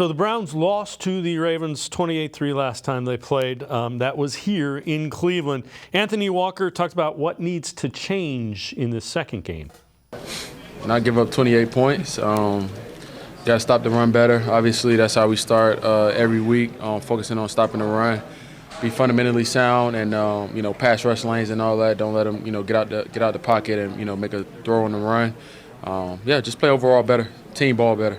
So the Browns lost to the Ravens 28-3 last time they played. That was here in Cleveland. Anthony Walker talked about what needs to change in this second game. Not give up 28 points. Got to stop the run better. Obviously, that's how we start every week, focusing on stopping the run. Be fundamentally sound and pass rush lanes and all that. Don't let them get out the pocket and make a throw on the run. Just play overall better, team ball better.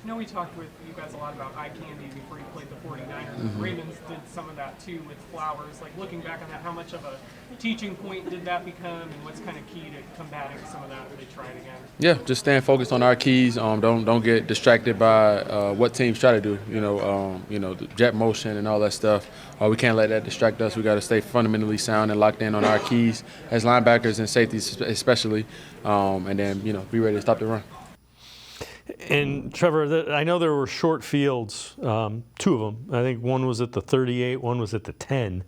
I know we talked with you guys a lot about eye candy before you played the 49ers. Mm-hmm. Ravens did some of that too with Flowers. Like looking back on that, how much of a teaching point did that become, and what's kind of key to combating some of that if they try it again? Yeah, just staying focused on our keys. Don't get distracted by what teams try to do. The jet motion and all that stuff. We can't let that distract us. We got to stay fundamentally sound and locked in on our keys as linebackers and safeties especially, and then be ready to stop the run. And Trevor, I know there were short fields, two of them. I think one was at the 38, one was at the 10.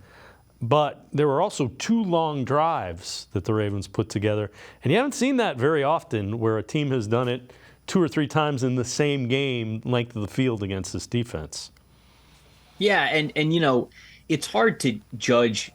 But there were also two long drives that the Ravens put together. And you haven't seen that very often where a team has done it 2 or 3 times in the same game, length of the field against this defense. Yeah, and it's hard to judge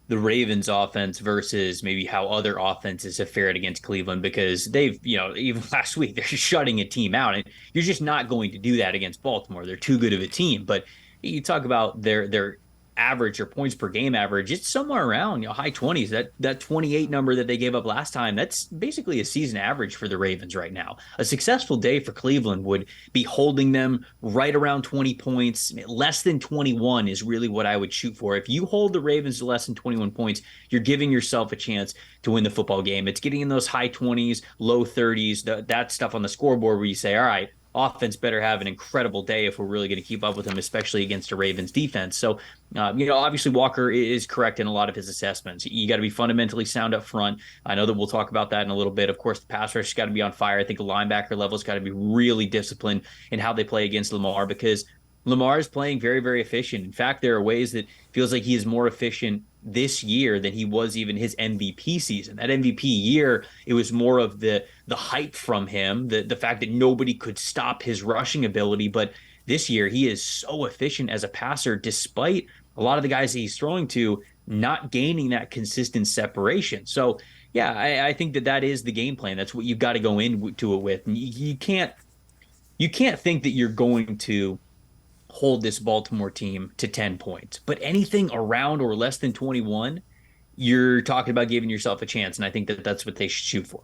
the Ravens offense versus maybe how other offenses have fared against Cleveland because they've, even last week, they're just shutting a team out. And you're just not going to do that against Baltimore. They're too good of a team. But you talk about their average or points per game average, it's somewhere around high 20s. That 28 number that they gave up last time, that's basically a season average for the Ravens right now. A successful day for Cleveland would be holding them right around 20 points. Less than 21 is really what I would shoot for. If you hold the Ravens to less than 21 points, you're giving yourself a chance to win the football game. It's getting in those high 20s, low 30s, that stuff on the scoreboard where you say, all right, offense better have an incredible day if we're really going to keep up with them, especially against a Ravens defense. So, obviously Walker is correct in a lot of his assessments. You got to be fundamentally sound up front. I know that we'll talk about that in a little bit. Of course, the pass rush has got to be on fire. I think the linebacker level has got to be really disciplined in how they play against Lamar because Lamar is playing very, very efficient. In fact, there are ways that feels like he is more efficient this year than he was even his MVP season. That MVP year, it was more of the hype from him, the fact that nobody could stop his rushing ability. But this year, he is so efficient as a passer, despite a lot of the guys that he's throwing to not gaining that consistent separation. So, yeah, I think that is the game plan. That's what you've got to go into it with. And you can't think that you're going to hold this Baltimore team to 10 points. But anything around or less than 21, you're talking about giving yourself a chance. And I think that that's what they should shoot for.